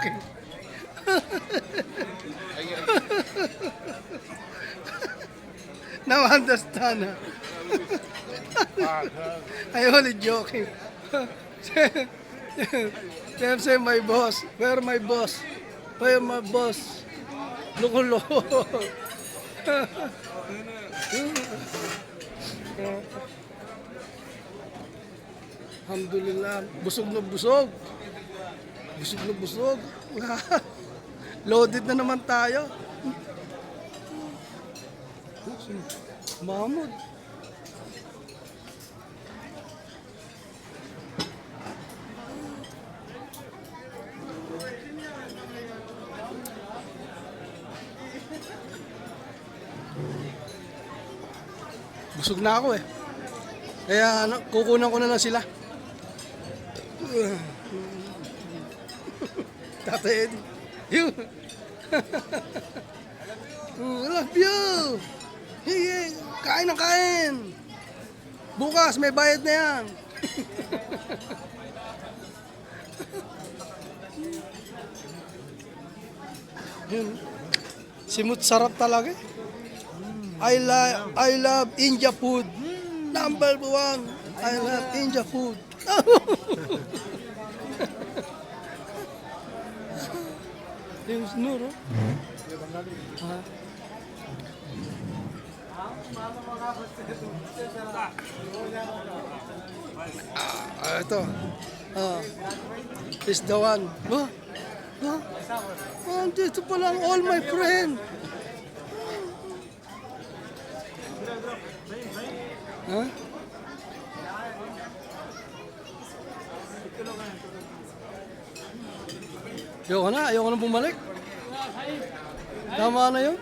joking. Now understand. I only joking. Then say my boss. Where my boss? Where my boss? Loko-loko. Alhamdulillah. Busog na busog. Busog na busog. Loaded na naman tayo. Mahmud. Busog na ako eh. Kaya kukunan ko na lang sila. Tatay Eddie. You. I love you. Hey, kain ng kain. Bukas may bayad na yan. Yun. Simut sarap talaga eh. I love India food. Number one. I love India food. Yung Nur, oh. Ito. Is the one. Dito pa lang all my friend. Ayoko na bumalik. Tama na yun.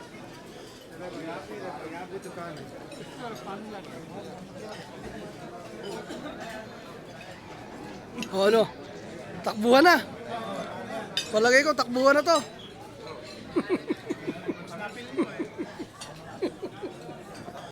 O ano? Takbuhan na. Palagay ko, takbuhan na to.